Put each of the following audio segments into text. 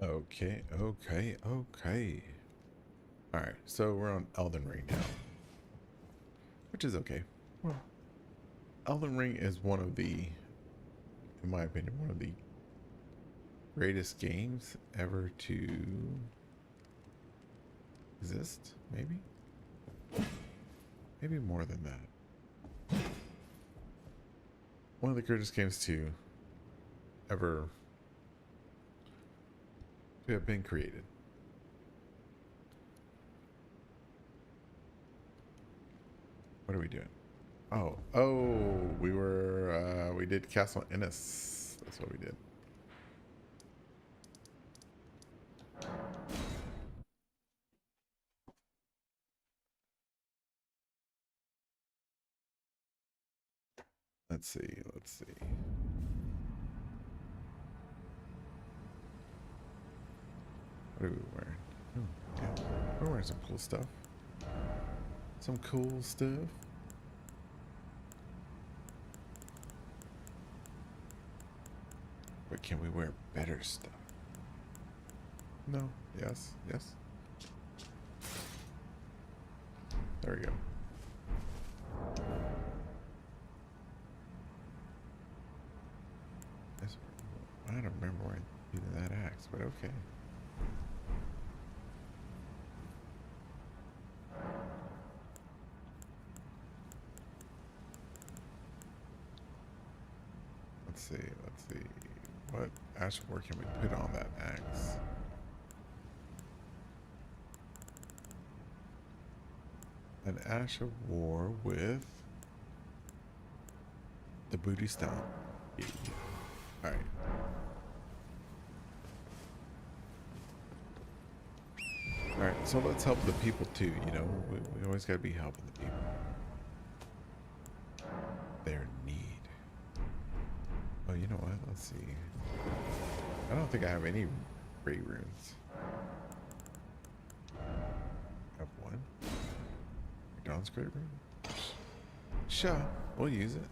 Okay, okay, okay. Alright, so we're on Elden Ring now. Which is okay. Well, Elden Ring is one of the, in my opinion, one of the greatest games ever to exist, maybe? Maybe more than that. One of the greatest games to ever to have been created. What are we doing? Oh, we did Castle Innis. That's what we did. Let's see, let's see. What are we wearing? Oh, yeah. We're wearing some cool stuff. Some cool stuff. But can we wear better stuff? No. Yes. Yes. There we go. Yes. I don't remember where I using that axe, but okay. Let's see. Let's see. What ashmore can we put on that axe? An ash of war with the booty stomp. Yeah. All right. All right. So let's help the people too. You know, we always got to be helping the people. Their need. Oh, you know what? Let's see. I don't think I have any ray runes. I have one. McDonald's great rune. Sure, we'll use it.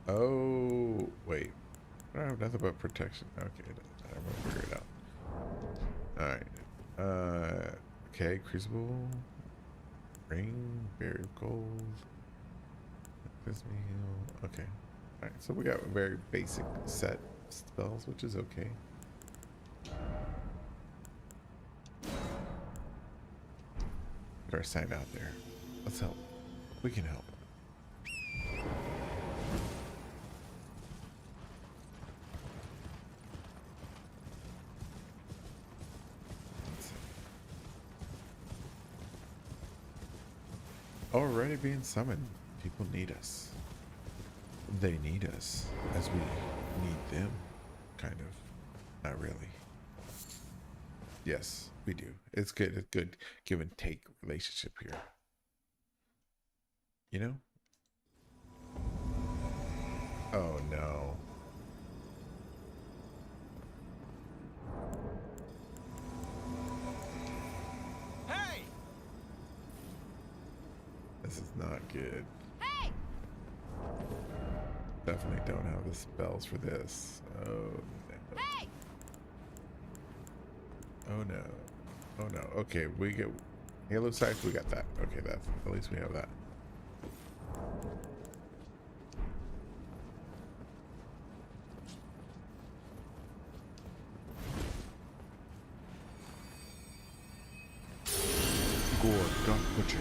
Oh, wait. I have nothing but protection. Okay, I'm gonna figure it out. Alright. Okay, crucible. Ring, berry of gold. Gives me heal. Okay. Alright, so we got a very basic set spells, which is okay. Get our sign out there. Let's help. We can help. Already being summoned. People need us. They need us as we need them, kind of. Not really. Yes, we do. It's good. It's good give and take relationship here. You know? Oh no. Hey! This is not good. Hey! Definitely don't have the spells for this. Oh no. Hey! Oh no. Oh no. Okay, we get Halo Sights, we got that. Okay, that's at least we have that. Gore, Dark Butcher.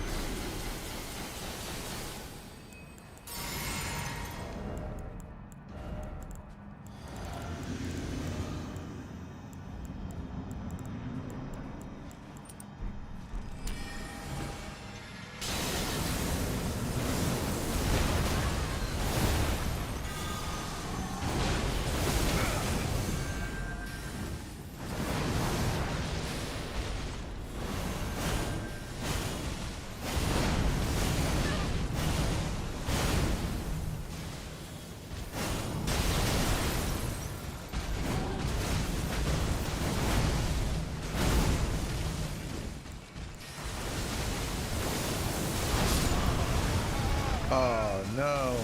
Oh no.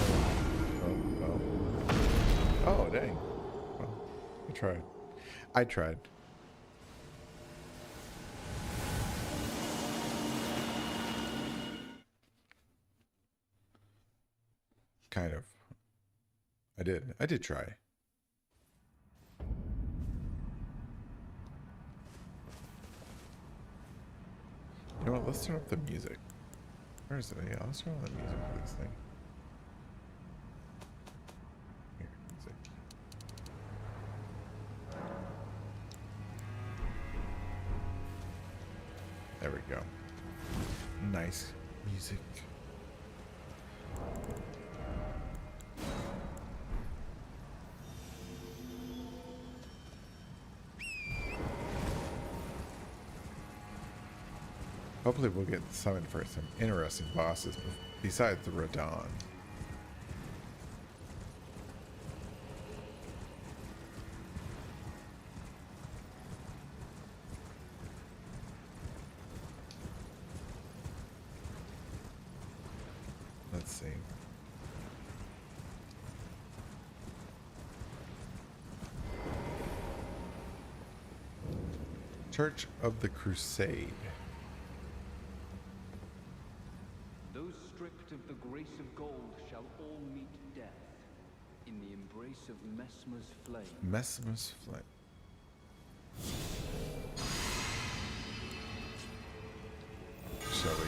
Oh, well. Oh dang. Well, I tried. I tried. Kind of. I did. I did try. You know what? Let's turn up the music. Where is it? Yeah, let's turn on the music for this thing. Here, music. There we go. Nice music. Hopefully we'll get summoned for some interesting bosses besides the Radon. Let's see. Church of the Crusade. Those stripped of the grace of gold shall all meet death in the embrace of Mesmer's flame. Mesmer's flame. Shall we?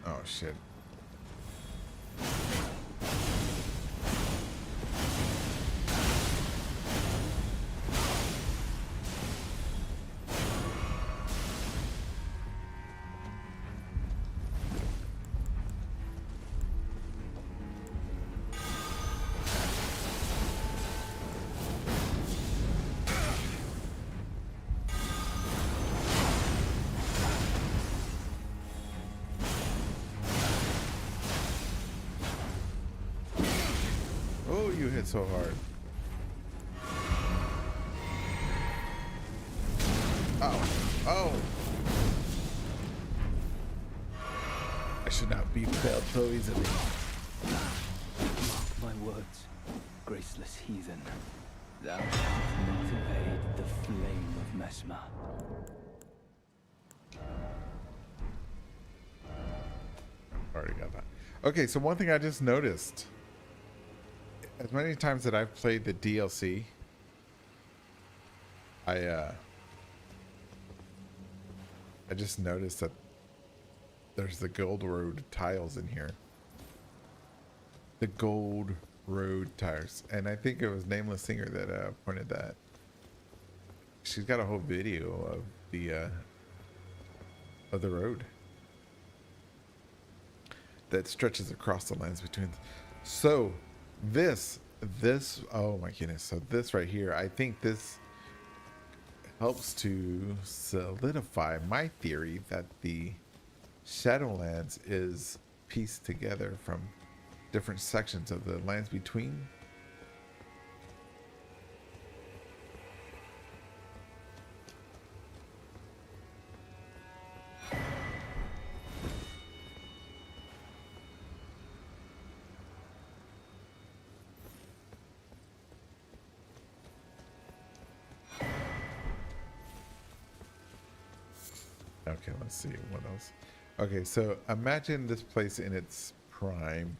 Oh shit. Oh, you hit so hard. Oh, oh. I should not be failed so easily. Mark my words, graceless heathen. Thou shalt not evade the flame of Mesmer. Already got that. Okay, so one thing I just noticed. As many times that I've played the DLC, I just noticed that there's the Gold Road tiles in here. The Gold Road tires. And I think it was Nameless Singer that pointed that. She's got a whole video of the road that stretches across the lands between. So this, oh my goodness. So this right here, I think this helps to solidify my theory that the Shadowlands is pieced together from different sections of the lands between. Okay, let's see what else. Okay, so imagine this place in its prime.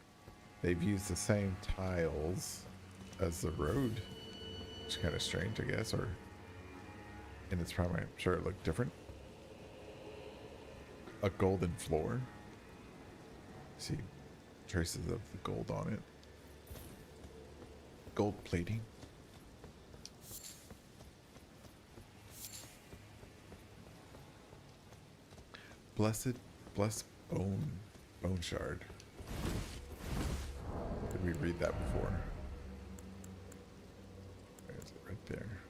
They've used the same tiles as the road, which is kind of strange, I guess, or in its prime, I'm sure it looked different. A golden floor. See traces of the gold on it. Gold plating. Blessed bone shard. Did we read that before? Where is it? Right there.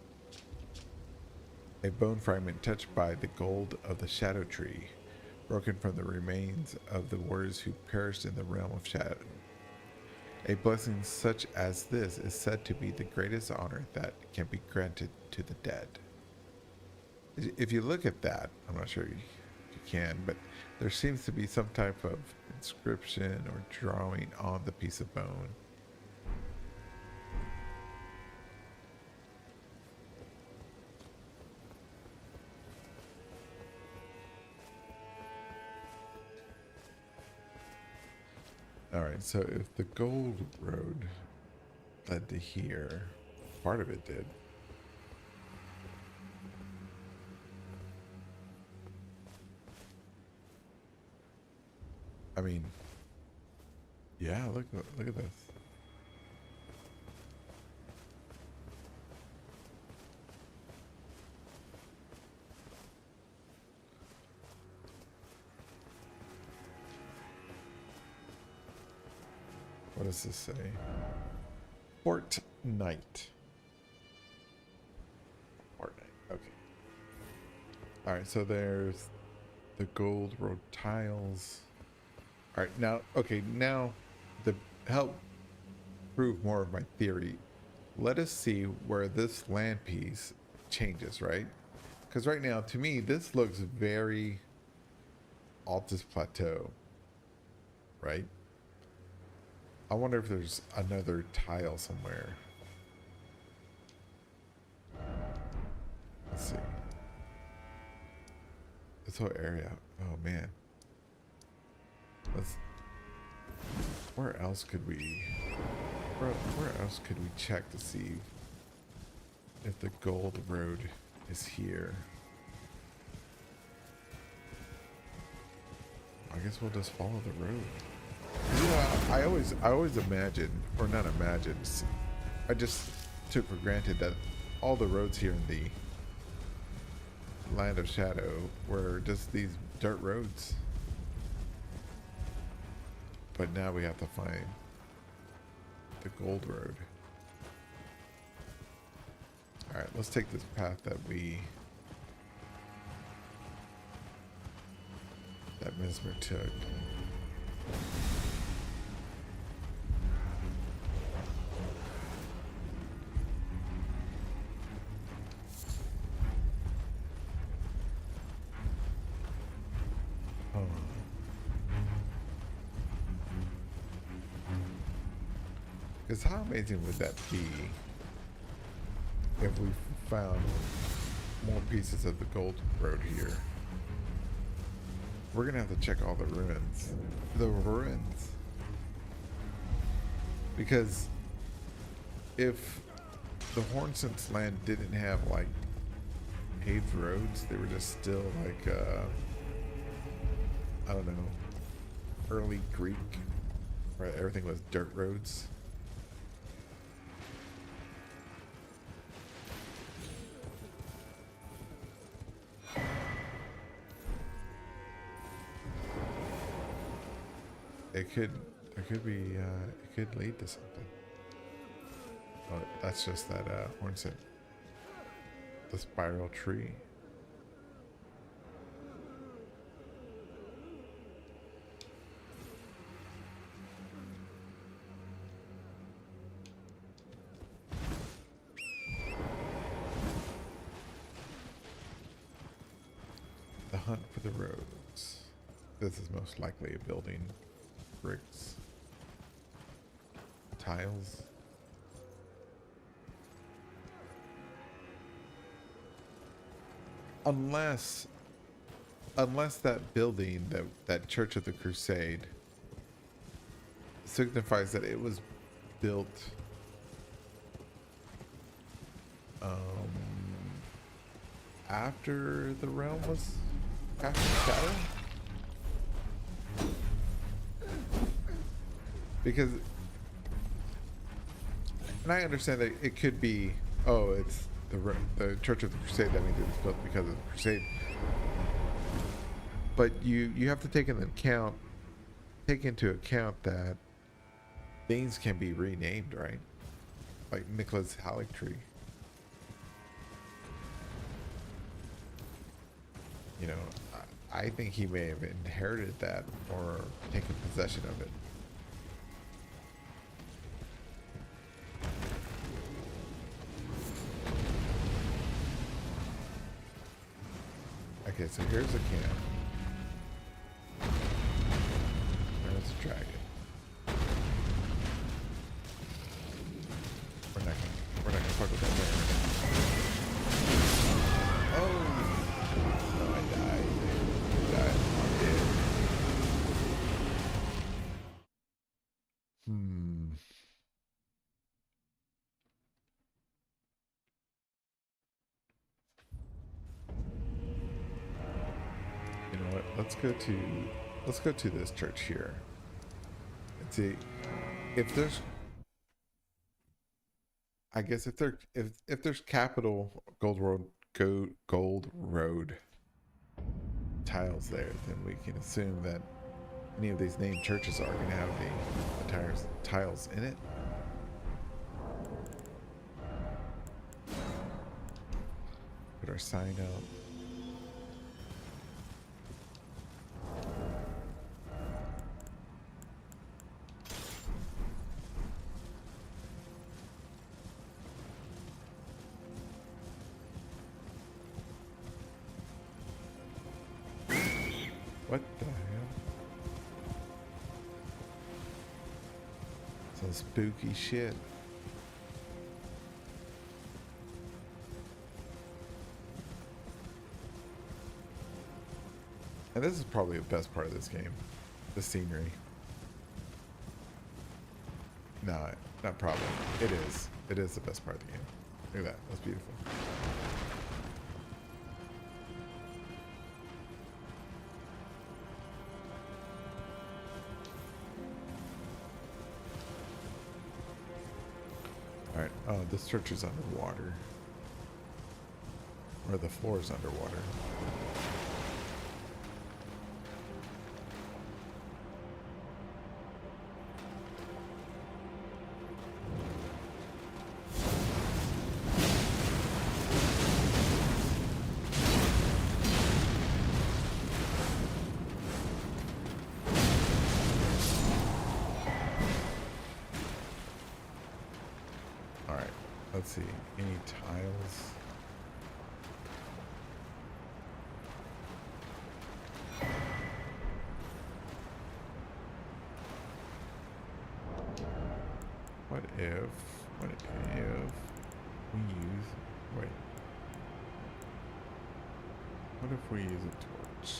A bone fragment touched by the gold of the shadow tree, broken from the remains of the warriors who perished in the realm of shadow. A blessing such as this is said to be the greatest honor that can be granted to the dead. If you look at that, I'm not sure you can, but there seems to be some type of inscription or drawing on the piece of bone. Alright, so if the gold road led to here, part of it did. I mean, yeah, look at this. What does this say? Fortnite. Fortnite. Okay. All right. So there's the gold road tiles. All right. Now, okay. Now, to help prove more of my theory, let us see where this land piece changes, right? Because right now, to me, this looks very Altus Plateau, right? I wonder if there's another tile somewhere. Let's see. This whole area. Oh man. Where else could we? Where else could we check to see if the gold road is here? I guess we'll just follow the road. Yeah, I always imagine, or not imagine, I just took for granted that all the roads here in the Land of Shadow were just these dirt roads. But now we have to find the gold road. Alright, let's take this path that Mesmer took. Because how amazing would that be if we found more pieces of the gold road here? We're going to have to check all the ruins. The ruins. Because if the Hornsens land didn't have like paved roads, they were just still like, I don't know, early Greek, where everything was dirt roads. It could lead to something. Oh, that's just that Hornset. The spiral tree. The hunt for the roads. This is most likely a building. Bricks. Tiles. Unless that building, that Church of the Crusade, signifies that it was built after the realm was cast in shadow. Because, and I understand that it could be, oh, it's the Church of the Crusade. That means it was built because of the Crusade. But you have to take into account that things can be renamed, right? Like Nicholas Halleck-Tree. You know, I think he may have inherited that or taken possession of it. Okay, so here's a camp. There's dragon. We're not gonna fuck with that bear. Oh! No, I died. I died. I'm dead. You know what? Let's go to this church here. And see if there's, I guess if there's capital gold road tiles there, then we can assume that any of these named churches are going to have the tiles in it. Put our sign up. What the hell? Some spooky shit. And this is probably the best part of this game. The scenery. No, not probably. It is. It is the best part of the game. Look at that. That's beautiful. Alright, oh, this church is underwater. Or the floor is underwater. Let's see, any tiles? What if we use, wait. What if we use a torch?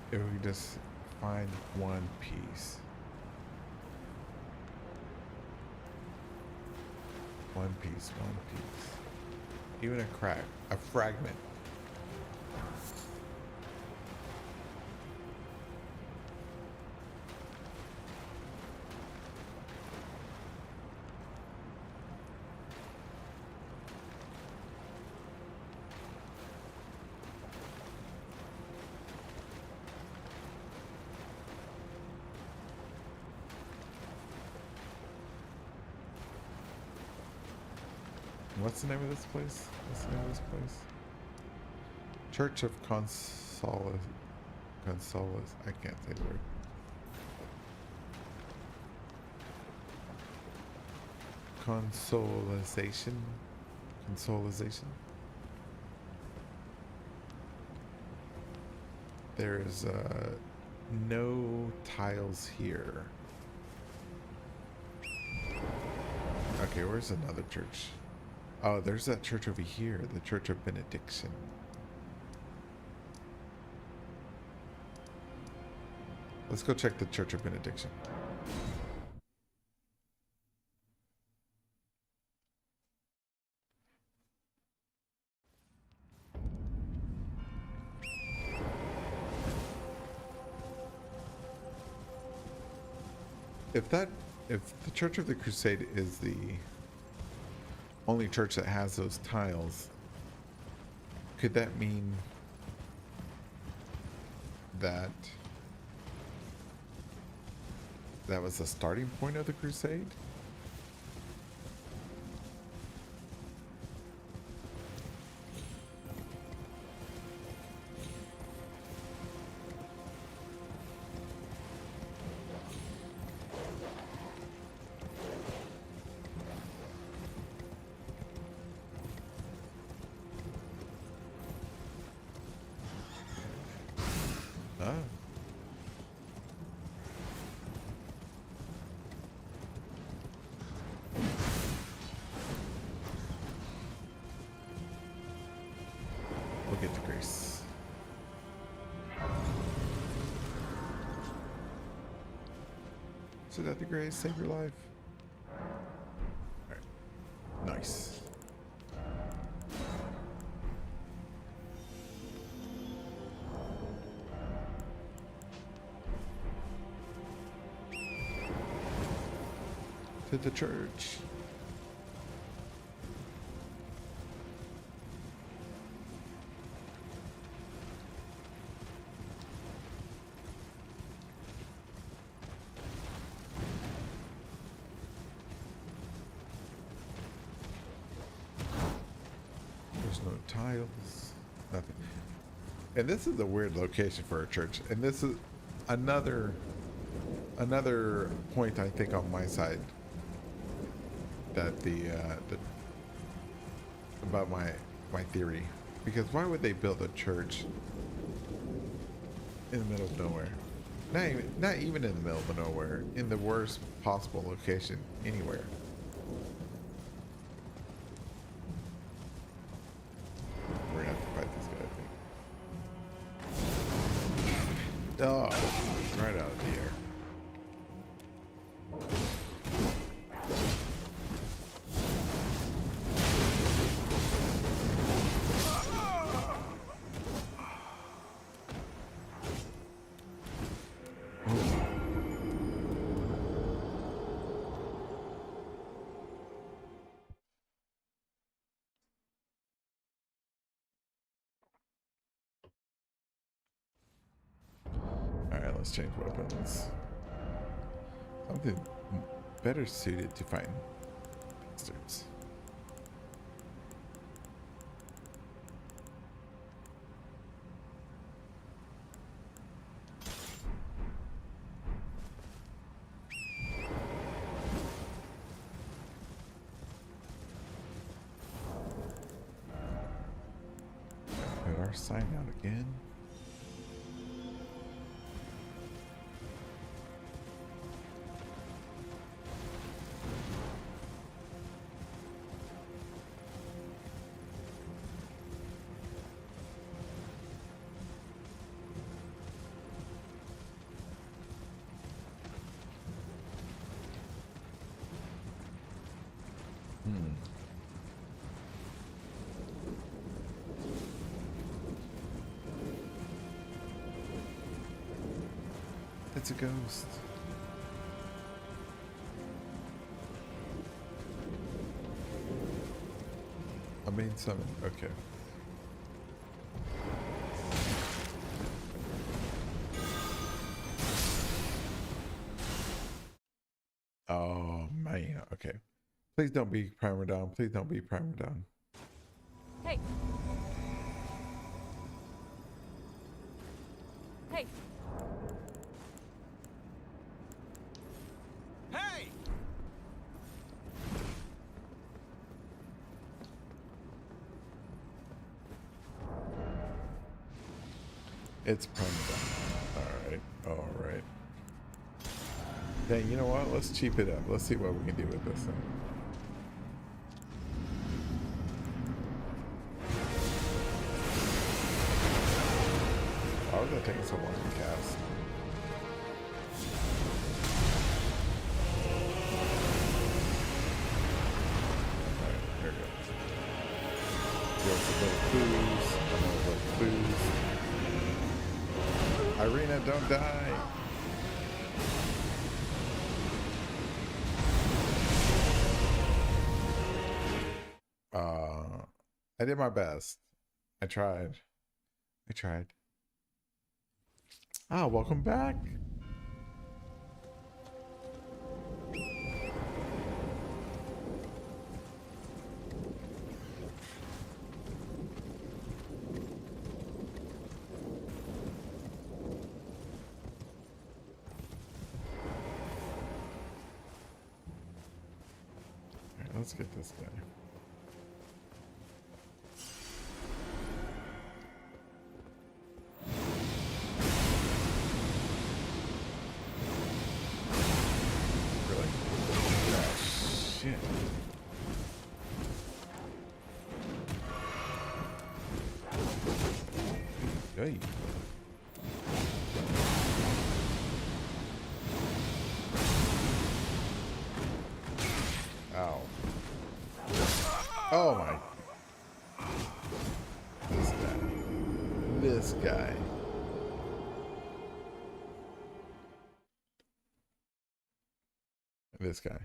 If we just find one piece. One piece. Even a crack, a fragment. What's the name of this place? What's the name of this place? Church of Consolas. I can't say the word. Consolization. There's no tiles here. Okay, where's another church? Oh, there's that church over here, the Church of Benediction. Let's go check the Church of Benediction. If the Church of the Crusade is the only church that has those tiles, could that mean that that was the starting point of the crusade? Sit at the grave, save your life. Alright. Nice. To the church. There's no tiles, nothing. And this is a weird location for a church. And this is another point I think on my side that about my theory, because why would they build a church in the middle of nowhere? Not even in the middle of nowhere, in the worst possible location anywhere. We're gonna have to fight this guy, I think. Oh, right out of the air. Alright, let's change weapons. Something better suited to fighting bastards. Put our sign out again. It's a ghost. A main summon. Okay. Oh man. Okay. Please don't be primer down. Please don't be primer down. Hey. Hey. Hey! It's primer down. Alright. Alright. Dang, you know what? Let's cheap it up. Let's see what we can do with this thing. Why was that taking so long to cast? Alright, here it goes. Give us a little booze. Another little booze. Irina, don't die! I did my best. I tried. Ah, welcome back. Alright, let's get this guy. Hey. Oh my. This guy. This guy. This guy.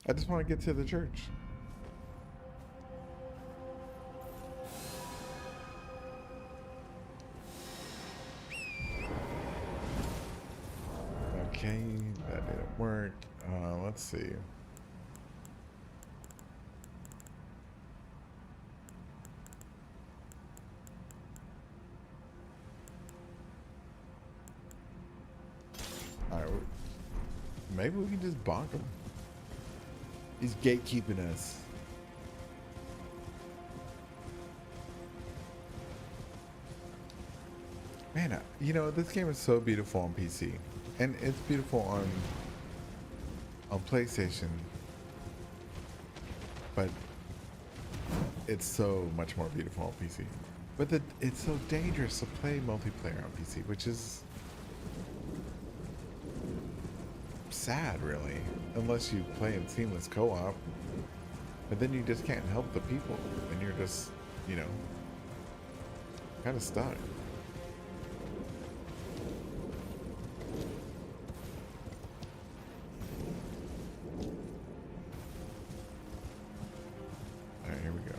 I just want to get to the church. Okay, that didn't work. Let's see. Alright, maybe we can just bonk him. He's gatekeeping us. Man, you know, this game is so beautiful on PC. And it's beautiful on PlayStation. But it's so much more beautiful on PC. But it's so dangerous to play multiplayer on PC, which is sad, really. Unless you play in seamless co-op. But then you just can't help the people. And you're just, you know, kind of stuck. Alright, here we go.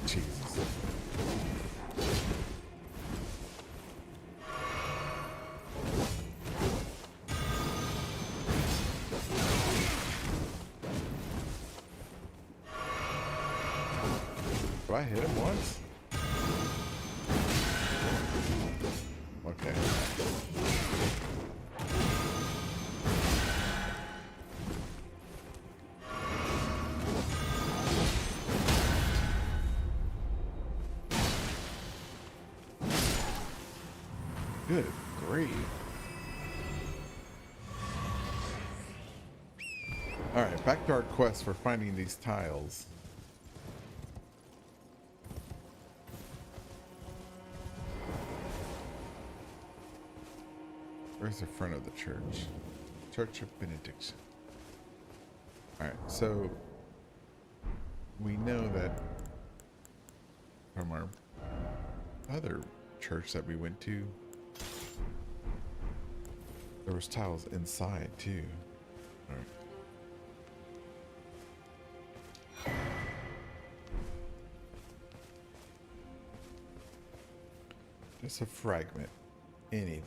Jesus. Do I hit him once? Okay. Good grief. Alright, back to our quest for finding these tiles. Where's the front of the church? Church of Benediction. Alright, so we know that from our other church that we went to, there was tiles inside too. Alright. Just a fragment. Anything.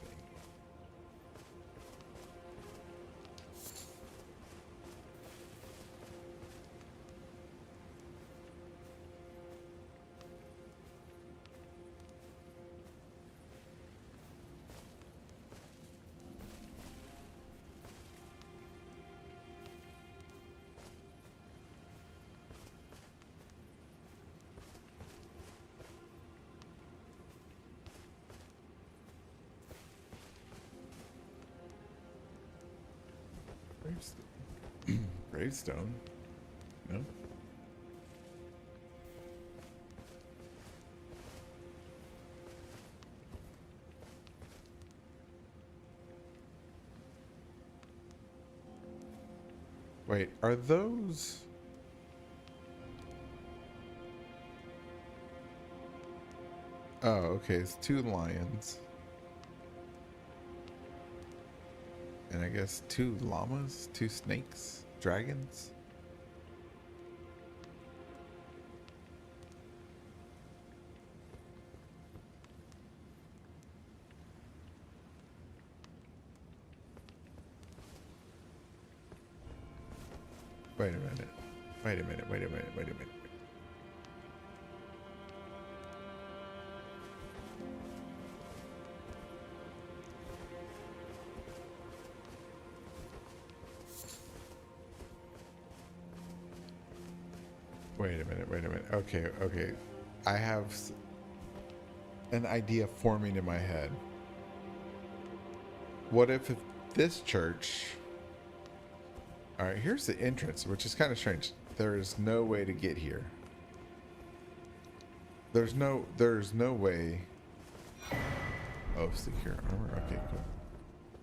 Gravestone. No? Wait, are those... Oh, okay, it's two lions. And I guess two llamas, two snakes, dragons. Wait a minute. Wait a minute, wait a minute, wait a minute. Wait a minute, wait a minute. Okay, okay. I have an idea forming in my head. What if this church... Alright, here's the entrance, which is kind of strange. There is no way to get here. there's no way. Oh, secure armor. Okay, cool.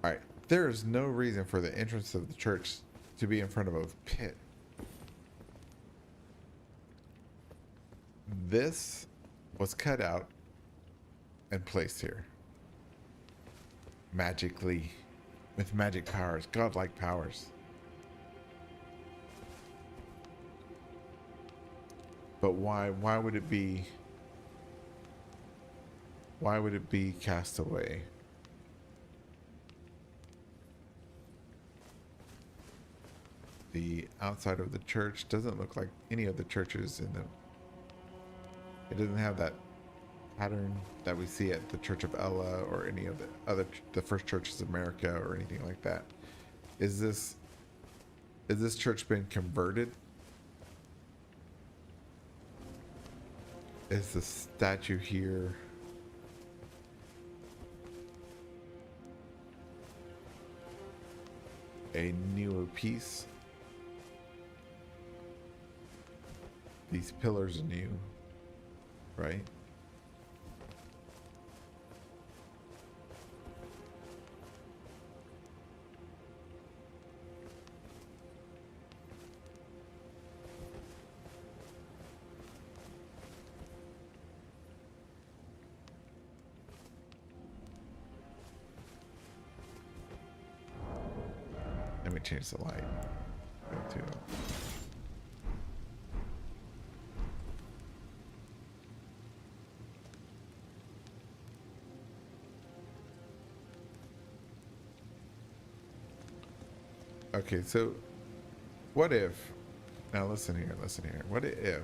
All right. There is no reason for the entrance of the church to be in front of a pit. This was cut out and placed here magically with magic powers, godlike powers. But why would it be cast away? The outside of the church doesn't look like any of the churches in the. It doesn't have that pattern that we see at the Church of Ella or any of the other the first churches of America or anything like that. Is this church been converted? Is the statue here a newer piece? These pillars are new, right? Let me change the light. Go to. Okay, so what if, now listen here, what if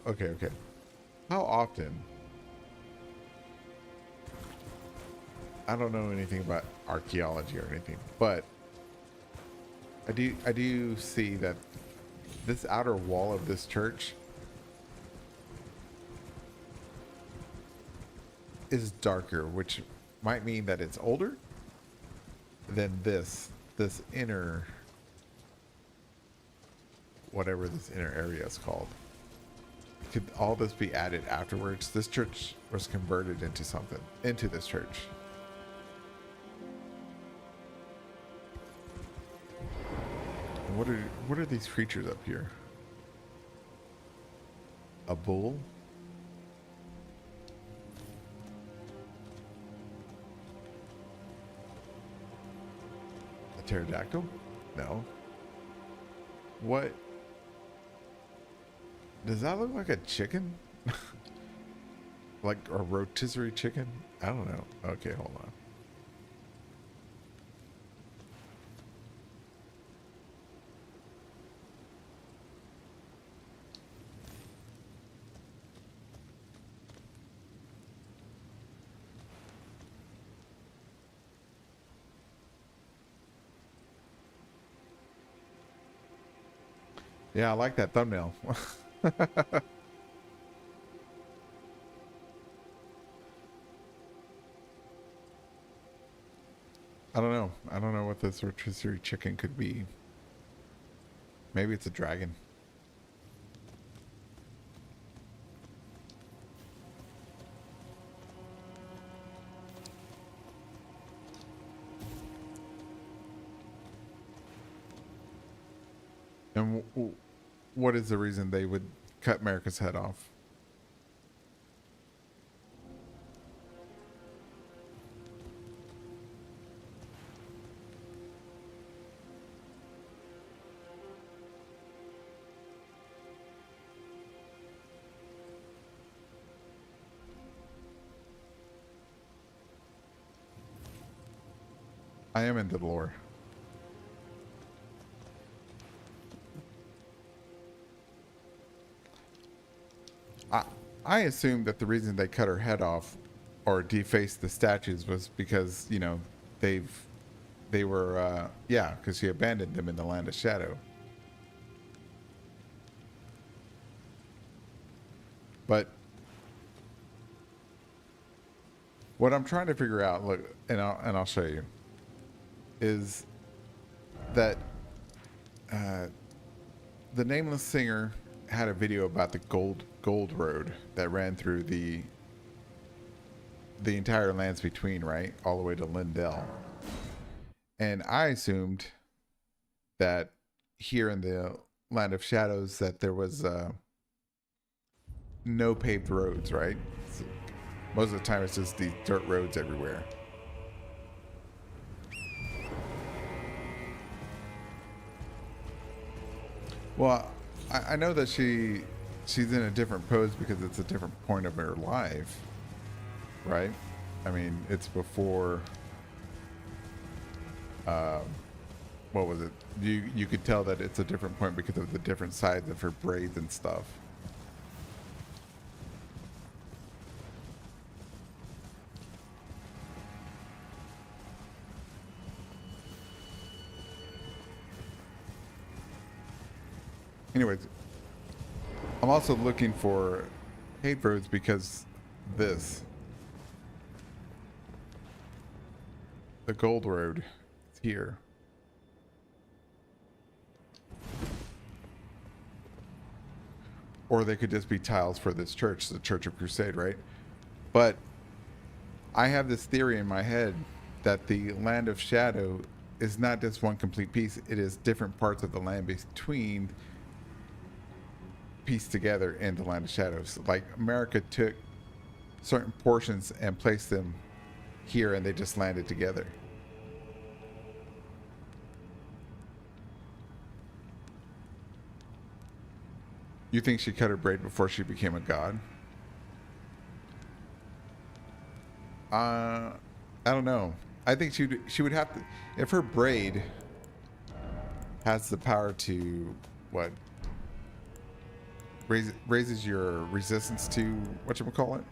okay, how often, I don't know anything about archaeology or anything, but I do see that this outer wall of this church is darker, which might mean that it's older than this inner, whatever this inner area is called. Could all this be added afterwards? This church was converted into something, into this church. And what are these creatures up here? A bull? A pterodactyl? No. What? Does that look like a chicken? Like a rotisserie chicken? I don't know. Okay, hold on. Yeah, I like that thumbnail. I don't know. I don't know what this rotisserie chicken could be. Maybe it's a dragon. And what is the reason they would cut America's head off? I am into the lore. I assumed that the reason they cut her head off or defaced the statues was because, you know, they were, yeah, because she abandoned them in the land of shadow. But what I'm trying to figure out, look, and I'll show you. is that the Nameless Singer had a video about the gold road that ran through the entire lands between, right, all the way to Lindell. And I assumed that here in the Land of Shadows that there was no paved roads, right? So most of the time it's just these dirt roads everywhere. Well, I know that she's in a different pose because it's a different point of her life, right? I mean, it's before. What was it? You could tell that it's a different point because of the different sides of her braids and stuff. Anyways, I'm also looking for paved roads because the gold road is here. Or they could just be tiles for this church, the Church of Crusade, right? But I have this theory in my head that the Land of Shadow is not just one complete piece. It is different parts of the land between pieced together in the Land of Shadows. Like America took certain portions and placed them here and they just landed together. You think she cut her braid before she became a god? I don't know. I think she would have to, if her braid has the power to what raises your resistance to whatchamacallit,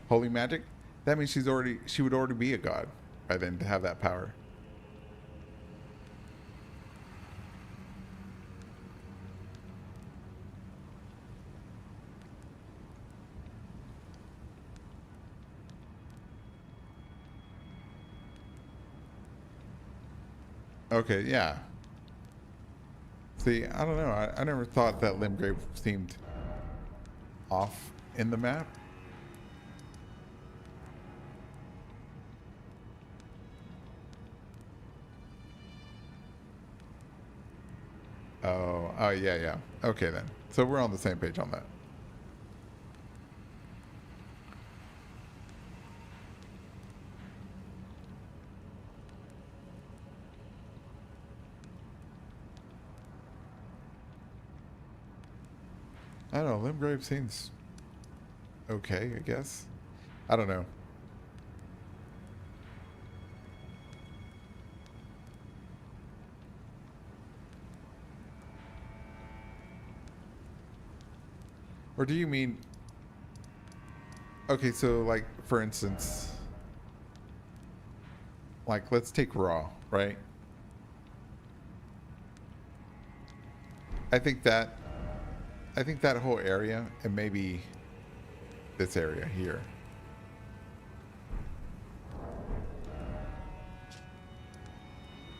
holy magic. That means she would already be a god by then to have that power. Okay, yeah. See, I don't know. I never thought that Limgrave seemed off in the map. Oh, yeah, yeah. Okay then. So we're on the same page on that. I don't know. Limgrave seems okay, I guess. I don't know. Or do you mean... Okay, so like, for instance... Like, let's take Raw, right? I think that whole area, and maybe this area here,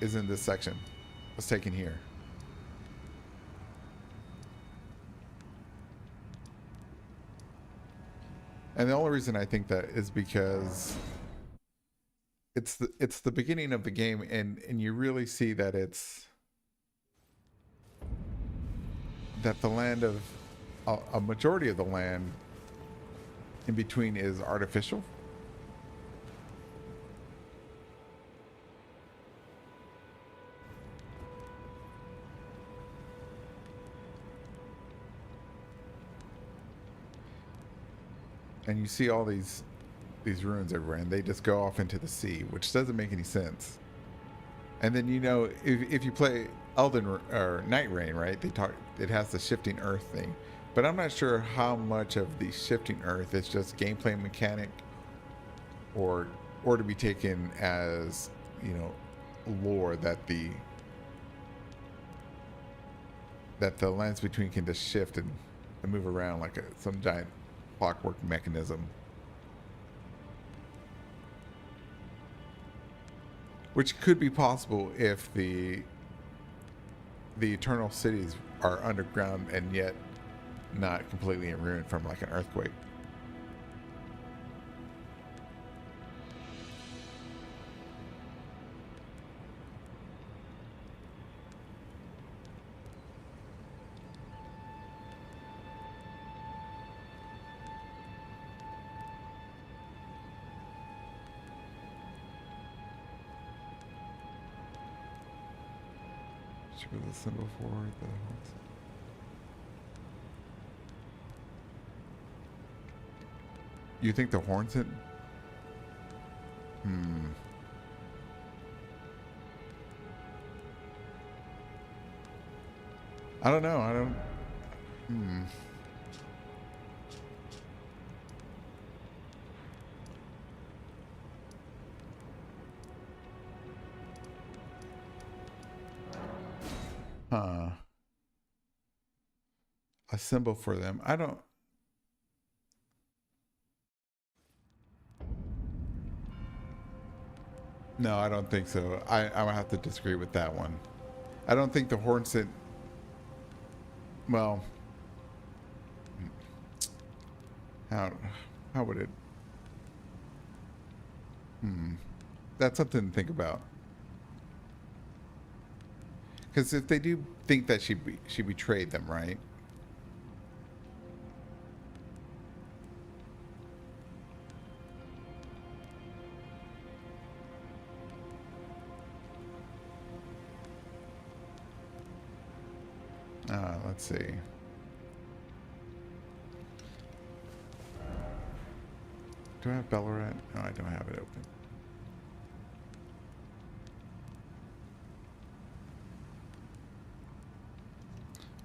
is in this section. Was taken here. And the only reason I think that is because it's the beginning of the game, and you really see that that the land of a majority of the land in between is artificial. And you see all these ruins everywhere, and they just go off into the sea, which doesn't make any sense. And then, you know, if you play or Night Rain, right? It has the shifting earth thing, but I'm not sure how much of the shifting earth is just gameplay mechanic, or to be taken as, you know, lore that the lands between can just shift and move around like some giant clockwork mechanism. which could be possible if the eternal cities are underground and yet not completely in ruin from like an earthquake. Should be the symbol for the You think the horns hit? I don't know. I don't. Huh. A symbol for them. I don't. No, I don't think so. I would have to disagree with that one. I don't think the horn hit. Well, how would it? That's something to think about. Because if they do think that she betrayed them, right? Let's see. Do I have Ballarat? No, I don't have it open.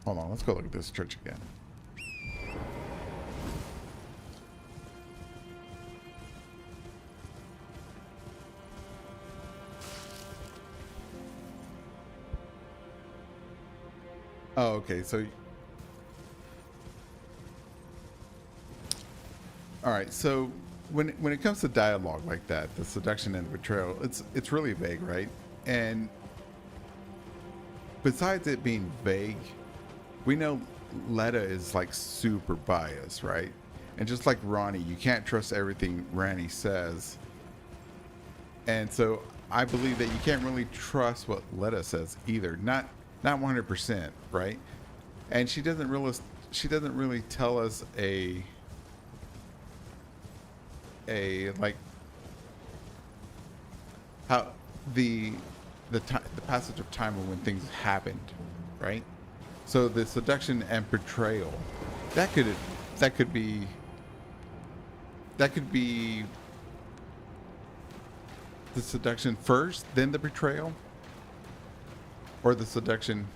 Hold on, let's go look at this church again. Oh, okay, so... Alright, so when it comes to dialogue like that, the seduction and betrayal, it's really vague, right? And besides it being vague, we know Letta is like super biased, right? And just like Ronnie, you can't trust everything Randy says. And so I believe that you can't really trust what Letta says either. Not 100%, right? And she doesn't really tell us a like how the passage of time of when things happened, right? So the seduction and betrayal, that could be the seduction first, then the betrayal, or the seduction,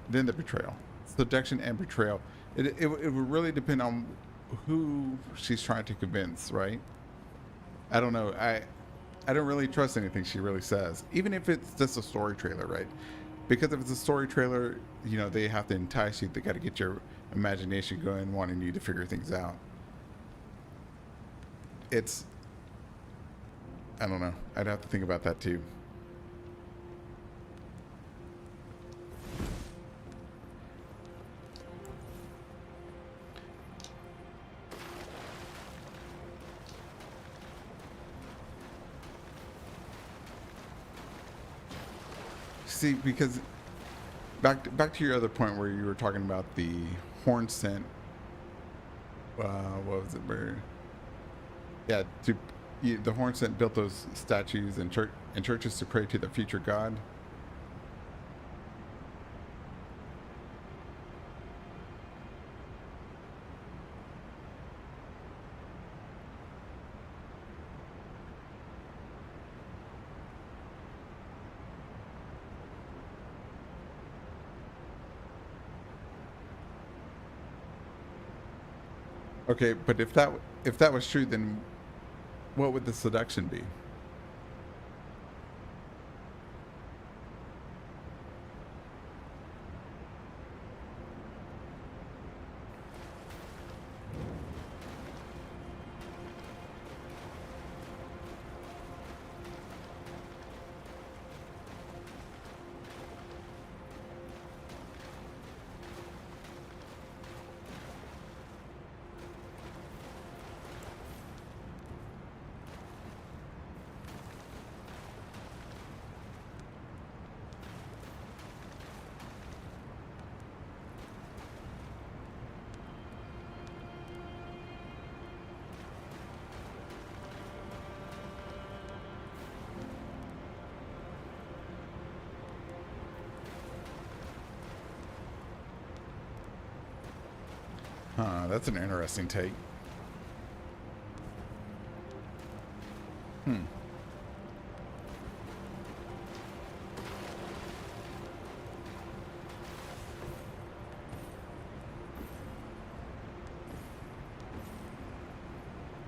then the betrayal. Seduction and betrayal. It would really depend on who she's trying to convince, right? I don't know. I don't really trust anything she really says, even if it's just a story trailer, right? Because if it's a story trailer, you know, they have to entice you. They got to get your imagination going, wanting you to figure things out. I don't know. I'd have to think about that too. See, because back to your other point where you were talking about the horn scent. What was it? Where? Yeah, the horn scent built those statues and churches to pray to the future god. Okay, but if that was true, then what would the seduction be? Huh, that's an interesting take. Hmm.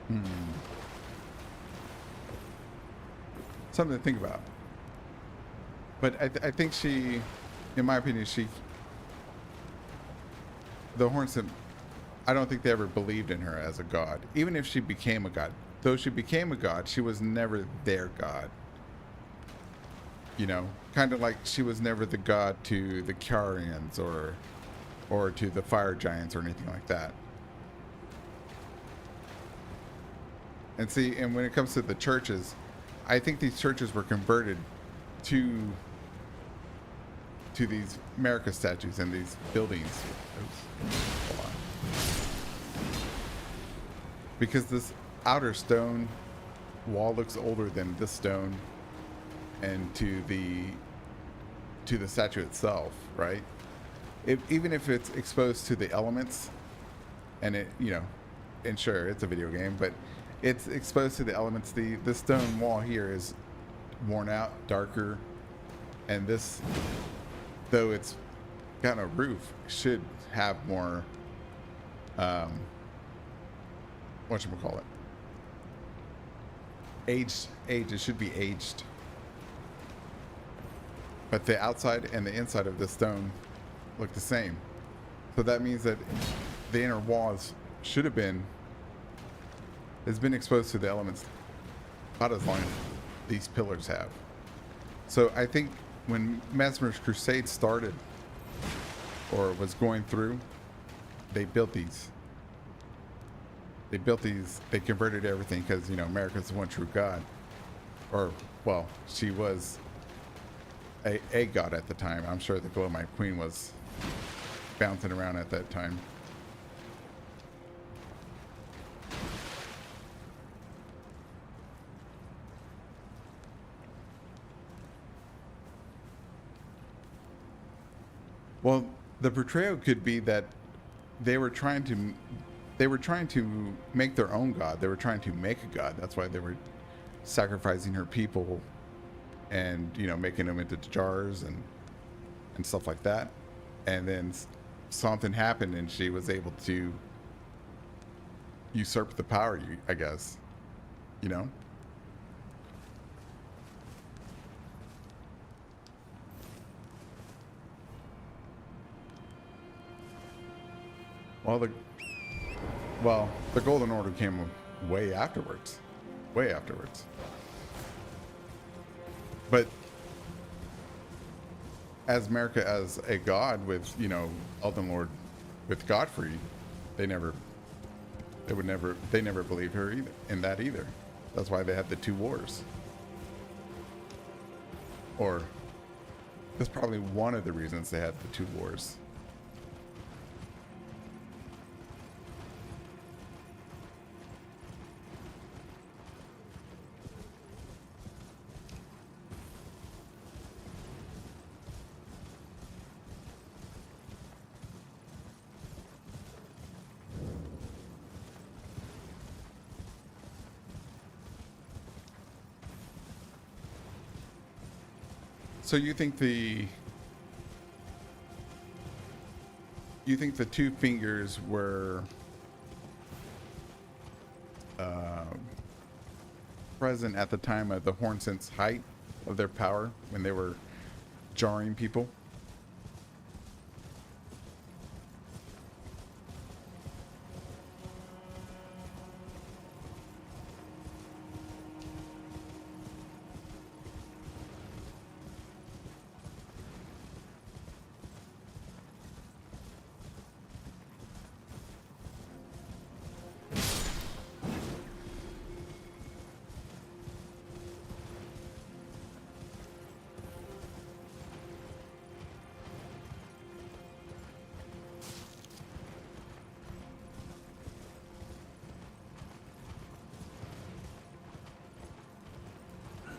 Hmm. Something to think about. But I think she, in my opinion, the Hornson, I don't think they ever believed in her as a god. Even if she became a god. Though she became a god, she was never their god. You know? Kind of like she was never the god to the Carians or to the fire giants or anything like that. And see, and when it comes to the churches, I think these churches were converted to these America statues and these buildings. Oops. Hold on. Because this outer stone wall looks older than this stone and to the statue itself, right? Even if it's exposed to the elements and it, you know, and sure, it's a video game, but it's exposed to the elements. The stone wall here is worn out, darker, and this, though it's got a roof, should have more whatchamacallit, aged. It should be aged, but the outside and the inside of the stone look the same, so that means that the inner walls should have been has been exposed to the elements about as long as these pillars have. So I think when Mesmer's crusade started or was going through, they built these. They converted everything because, you know, America's the one true God. Or, well, she was a god at the time. I'm sure the Glowmite Queen was bouncing around at that time. Well, the portrayal could be that they were trying to make their own god. They were trying to make a god. That's why they were sacrificing her people and, you know, making them into jars and stuff like that. And then something happened and she was able to usurp the power, I guess. You know? Well, the Golden Order came way afterwards. Way afterwards. But as America as a god with, you know, Elden Lord with Godfrey, they never believed her either in that either. That's why they had the two wars. Or that's probably one of the reasons they had the two wars. So you think the two fingers were present at the time of the Hornsent's height of their power when they were jarring people?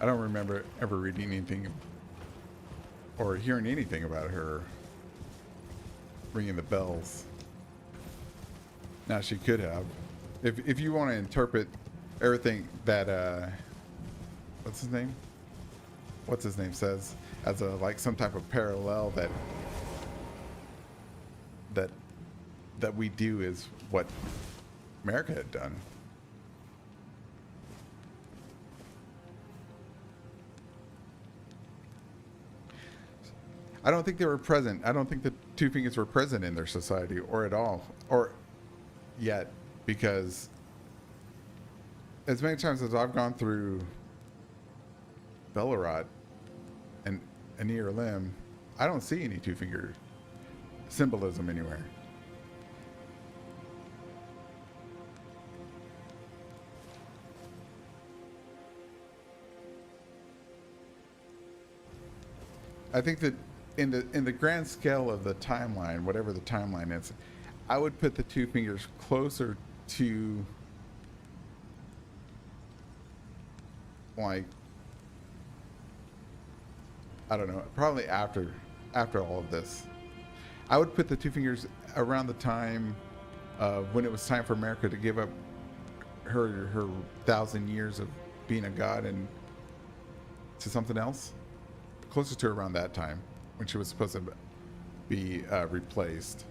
I don't remember ever reading anything or hearing anything about her ringing the bells. Now she could have. If you want to interpret everything that what's his name? What's his name says as a like some type of parallel that we do is what America had done. I don't think they were present. I don't think the two fingers were present in their society or at all or yet, because as many times as I've gone through Bellerot and Anir Lim, I don't see any two finger symbolism anywhere. I think that in the grand scale of the timeline, whatever the timeline is, I would put the two fingers closer to like, I don't know, probably after all of this. I would put the two fingers around the time of when it was time for America to give up her 1,000 years of being a god and to something else. Closer to around that time when she was supposed to be replaced.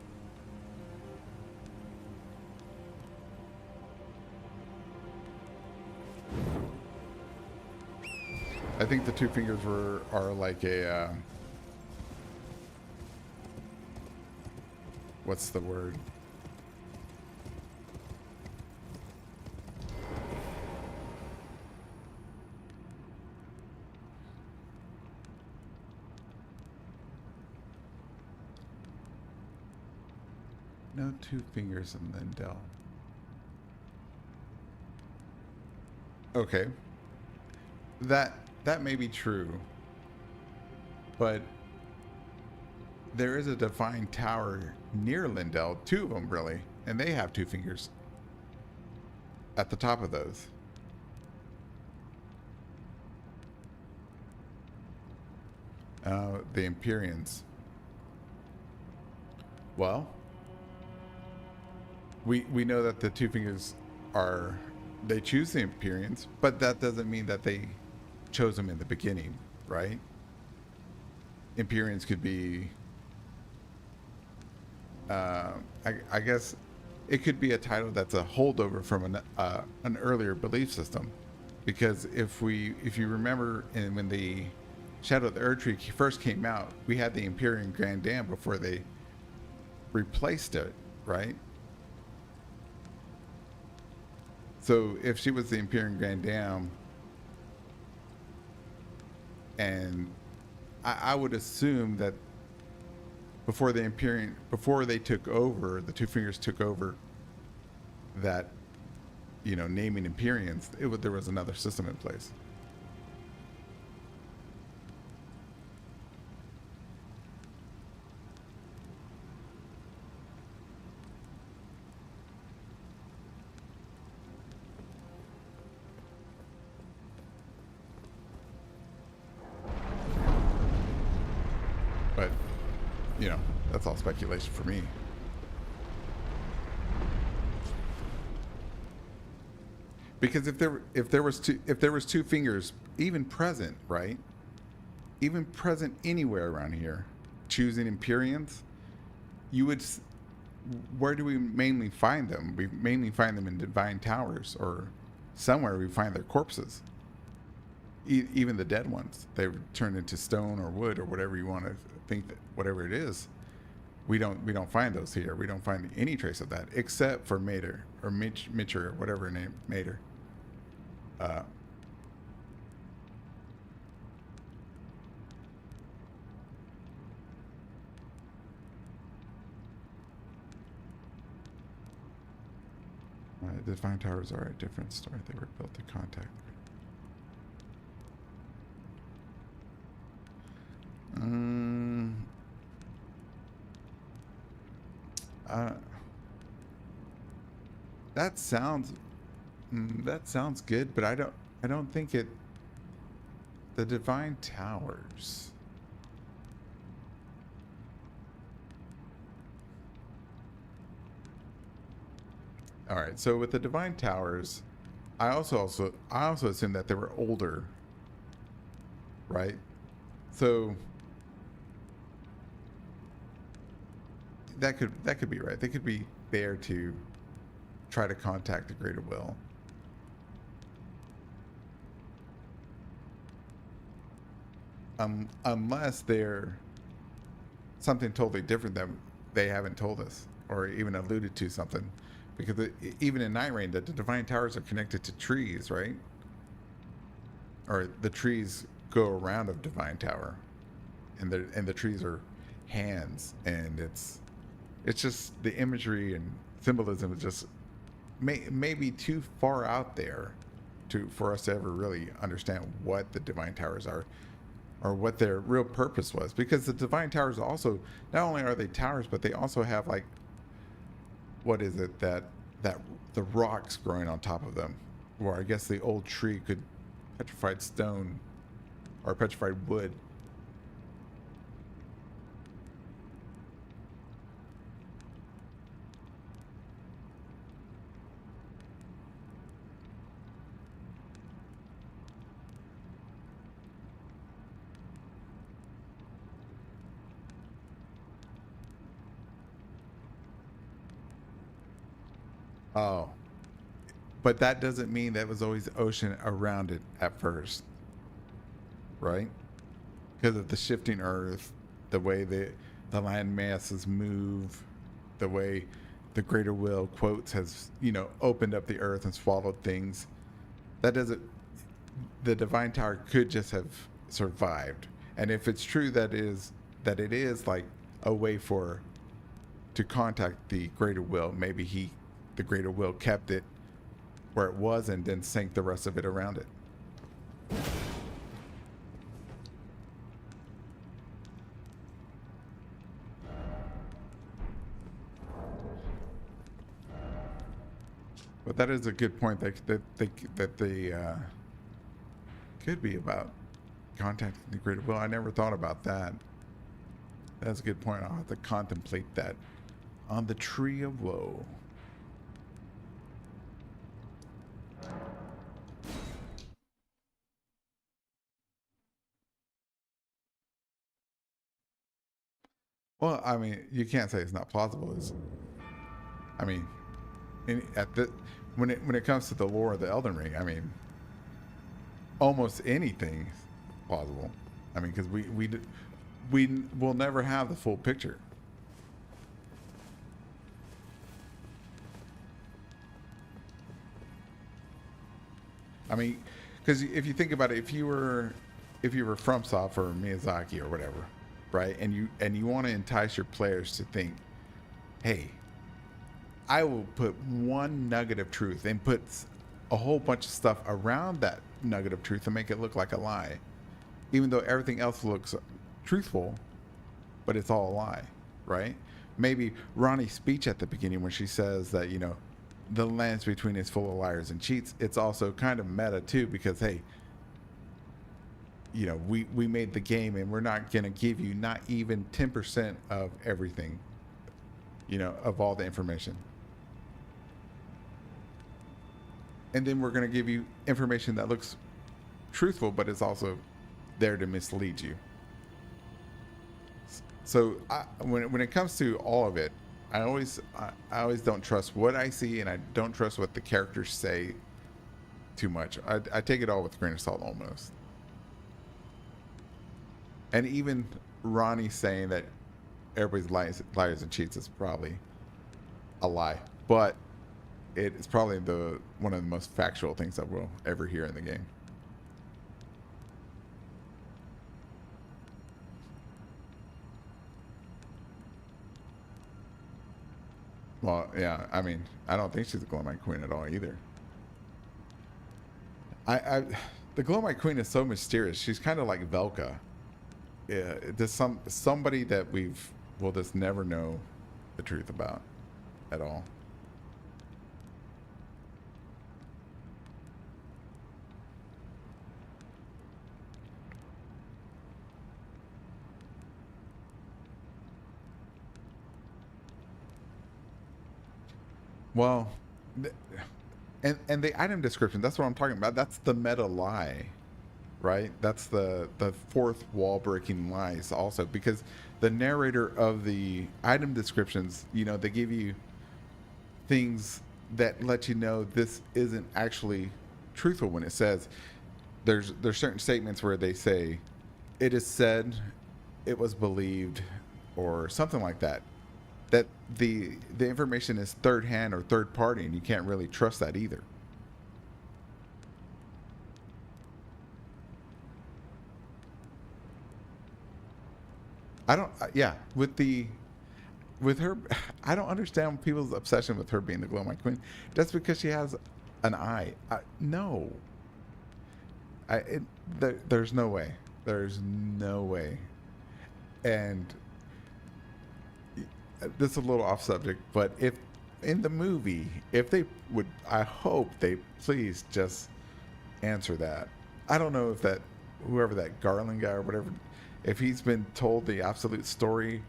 I think the two fingers are like a what's the word? No two fingers in Lindell. Okay. That may be true. But there is a divine tower near Lindell, two of them really, and they have two fingers at the top of those. The Empyreans. Well, we know that the two fingers are, they choose the Empyreans, but that doesn't mean that they chose them in the beginning, right? Empyreans could be, I guess it could be a title that's a holdover from an earlier belief system, because if you remember, when the Shadow of the Erdtree first came out, we had the Empyrean Grand Dam before they replaced it, right? So if she was the Empyrean Grand Dam, and I would assume that before they took over, the two fingers took over that, naming Empyreans, there was another system in place. But, that's all speculation for me. Because if there was two fingers even present, right? Even present anywhere around here, choosing Empyreans, where do we mainly find them? We mainly find them in divine towers, or somewhere we find their corpses. Even the dead ones, they turn into stone or wood or whatever you want to think, that whatever it is, we don't find those here. We don't find any trace of that, except for Mater or Mitcher or whatever her name, Mater. The divine towers are a different story. They were built to contact. That sounds good, but I don't think it. The divine towers. All right. So with the divine towers, I also assume that they were older, right? So that could be right. They could be there to try to contact the greater will. Unless they're something totally different that they haven't told us or even alluded to something, because even in Night Rain, the divine towers are connected to trees, right? Or the trees go around a divine tower, and the trees are hands, and it's just the imagery and symbolism is just maybe too far out there for us to ever really understand what the divine towers are or what their real purpose was, because the divine towers also, not only are they towers, but they also have like, what is it that the rocks growing on top of them, or I guess the old tree could petrified stone or petrified wood. Oh, but that doesn't mean that was always ocean around it at first, right? Because of the shifting earth, the way the land masses move, the way the greater will quotes has, opened up the earth and swallowed things. That doesn't, the divine tower could just have survived. And if it's true that it is like a way for to contact the greater will, maybe the greater will kept it where it was and then sank the rest of it around it. But that is a good point that they could be about contacting the greater will. I never thought about that. That's a good point. I'll have to contemplate that on the tree of woe. Well, I mean, you can't say it's not plausible. I mean, when it comes to the lore of the Elden Ring, I mean, almost anything is plausible. I mean, because we will never have the full picture. I mean, because if you think about it, if you were FromSoft or Miyazaki or whatever, right, and you want to entice your players to think, hey, I will put one nugget of truth and put a whole bunch of stuff around that nugget of truth to make it look like a lie, even though everything else looks truthful, but it's all a lie, right? Maybe Ronnie's speech at the beginning when she says that, the lands between is full of liars and cheats, it's also kind of meta too, because hey, we made the game and we're not going to give you not even 10% of everything, of all the information. And then we're going to give you information that looks truthful, but it's also there to mislead you. So when it comes to all of it, I always don't trust what I see, and I don't trust what the characters say too much. I take it all with a grain of salt almost. And even Ronnie saying that everybody's liars and cheats is probably a lie, but it's probably one of the most factual things that we'll ever hear in the game. Well, yeah, I mean, I don't think she's a Glowmite Queen at all either. The Glowmite Queen is so mysterious. She's kind of like Velka. Yeah, there's somebody that we'll just never know the truth about at all. Well, th- and the item description, that's what I'm talking about. That's the meta lie, right? That's the fourth wall breaking lies also, because the narrator of the item descriptions, you know, they give you things that let you know this isn't actually truthful when it says there's certain statements where they say it is said, it was believed, or something like that, that the information is third hand or third party, and you can't really trust that either. I don't yeah, with her, I don't understand people's obsession with her being the Glow Mine Queen. That's because she has an eye. No, there's no way. There's no way. And this is a little off subject, but if in the movie, if they would, I hope they please just answer that. I don't know if that whoever that Garland guy or whatever, if he's been told the absolute story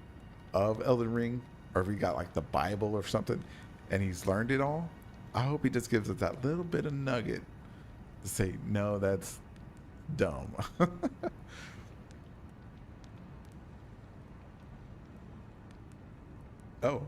of Elden Ring, or if he got like the Bible or something, and he's learned it all. I hope he just gives us that little bit of nugget to say, no, that's dumb. Oh,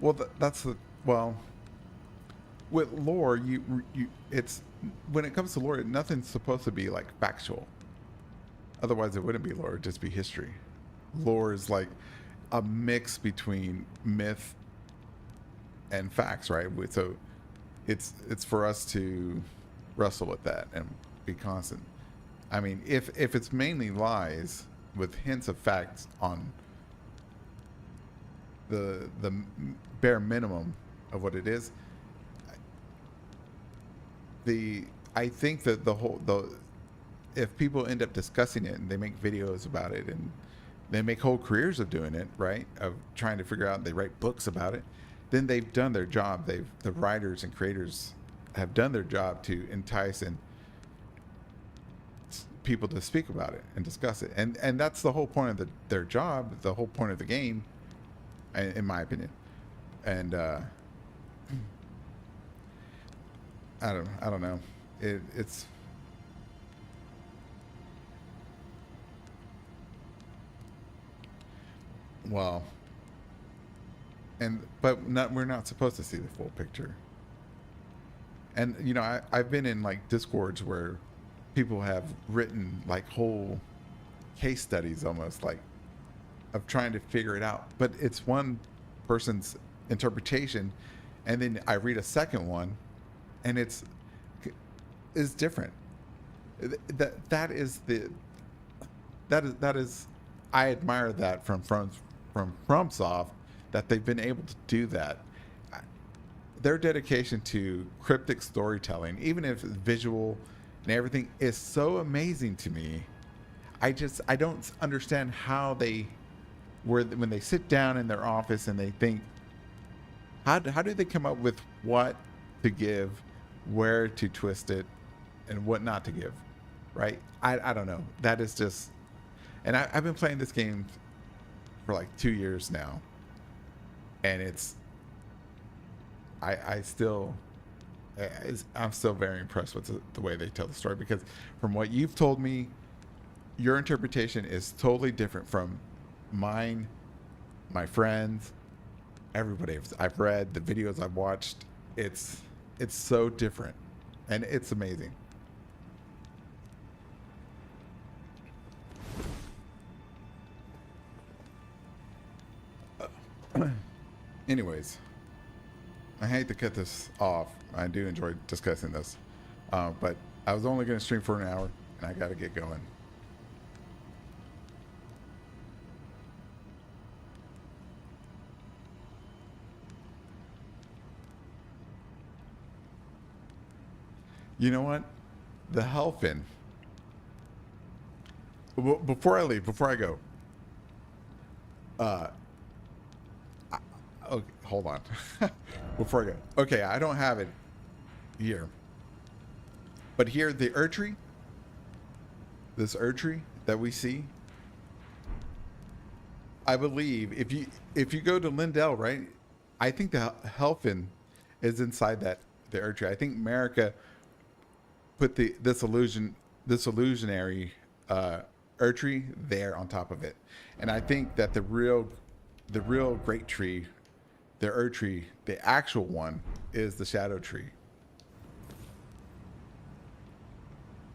well, that's the well with lore. You it's when it comes to lore, nothing's supposed to be like factual. Otherwise, it wouldn't be lore; it'd just be history. Lore is like a mix between myth and facts, right? So it's for us to wrestle with that and be constant. I mean, if it's mainly lies with hints of facts on the bare minimum of what it is, the I think that the whole the if people end up discussing it and they make videos about it and they make whole careers of doing it, right? Of trying to figure out, they write books about it, then they've done their job. The writers and creators have done their job to entice and people to speak about it and discuss it. And that's the whole point of their job, the whole point of the game, in my opinion. And I don't know. It's well, and but not we're not supposed to see the full picture. And you know, I've been in like discords where people have written like whole case studies almost like of trying to figure it out, but it's one person's interpretation, and then I read a second one, and it's is different. That is the that is I admire that from FromSoft, that they've been able to do that. Their dedication to cryptic storytelling, even if it's visual and everything, is so amazing to me. I don't understand how they where when they sit down in their office and they think, how do they come up with what to give, where to twist it, and what not to give, right? I don't know. That is just, and I've been playing this game for like 2 years now, and I still, I'm still very impressed with the way they tell the story, because from what you've told me, your interpretation is totally different from mine, my friends, everybody I've read, the videos I've watched. It's so different, and it's amazing. Anyways, I hate to cut this off. I do enjoy discussing this, but I was only going to stream for an hour, and I got to get going. You know what? The Hellfin. Before I leave, before I go, okay, hold on. Before I go, okay, I don't have it here, but here the Erdtree, this Erdtree that we see, I believe if you go to Lindell, right, I think the Hellfin is inside that the Erdtree. I think America put this illusionary Erdtree there on top of it, and I think that the real great tree, the Erdtree, the actual one, is the Shadow Tree.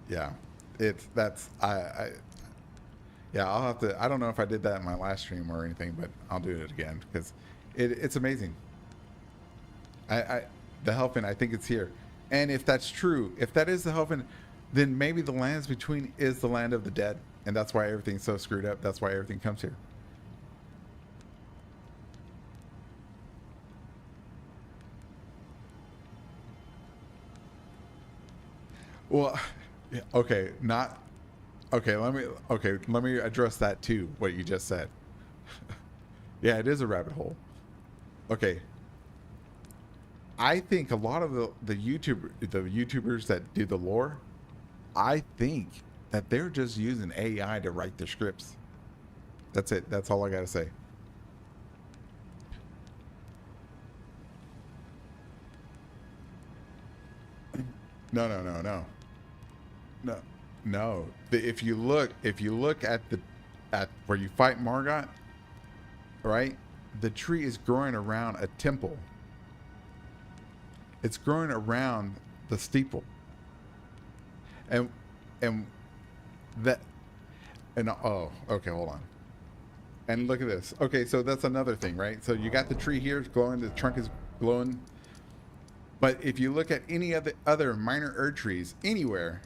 Yeah, yeah, I'll have to. I don't know if I did that in my last stream or anything, but I'll do it again because it's amazing. The Helfin, I think it's here, and if that's true, if that is the Helfin, then maybe the lands between is the land of the dead, and that's why everything's so screwed up. That's why everything comes here. Well, yeah, okay, not okay. Let me address that too. What you just said. Yeah, it is a rabbit hole. Okay, I think a lot of the YouTubers that do the lore, I think that they're just using AI to write the scripts. That's it. That's all I gotta say. No, no, no, no, no, no. If you look at where you fight Margot, right? The tree is growing around a temple. It's growing around the steeple, and that and oh, okay, hold on. And look at this. Okay, so that's another thing, right? So you got the tree here, it's glowing. The trunk is glowing. But if you look at any of the other minor Erdtrees anywhere,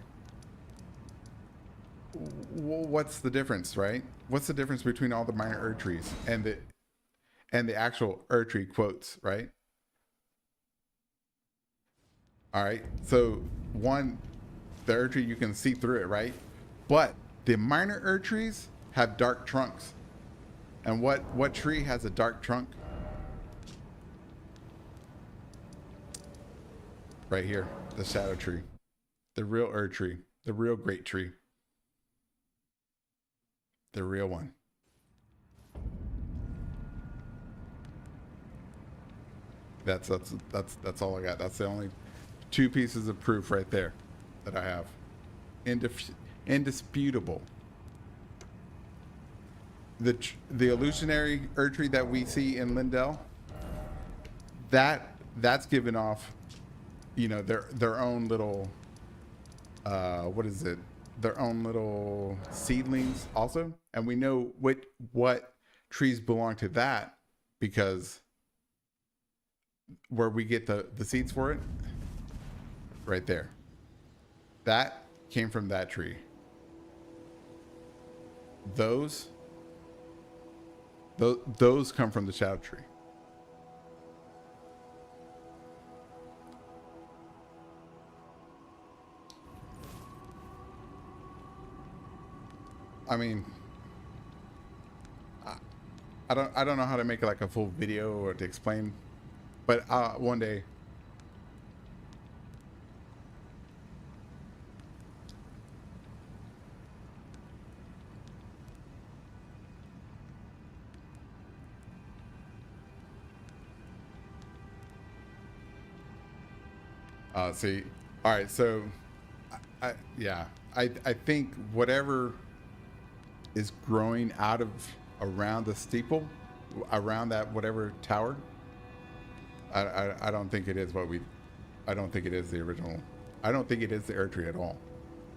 what's the difference, right? What's the difference between all the minor Erdtrees and the actual Erdtree quotes, right? All right. So one, the Erdtree, you can see through it, right? But the minor Erdtrees have dark trunks. And what tree has a dark trunk? Right here, the Shadow Tree, the real Erdtree, the real great tree, the real one. That's all I got. That's the only two pieces of proof right there that I have. Indisputable. The illusionary Erdtree that we see in Lindell, that's given off, you know, their own little what is it? Their own little seedlings also, and we know what trees belong to that because where we get the seeds for it, right there, that came from that tree. Those come from the Shadow Tree. I mean, I don't know how to make like a full video or to explain, but one day. See, all right, so I think whatever is growing out of around the steeple, around that whatever tower, I don't think it is I don't think it is the original. I don't think it is the Erdtree at all.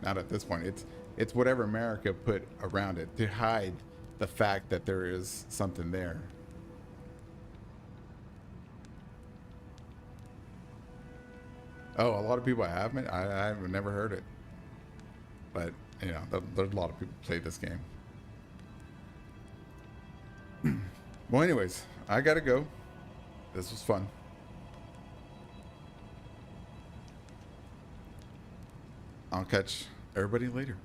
Not at this point. It's whatever America put around it to hide the fact that there is something there. Oh, a lot of people have it. I've never heard it, but you know, there's a lot of people play this game. Well, anyways, I gotta go. This was fun. I'll catch everybody later.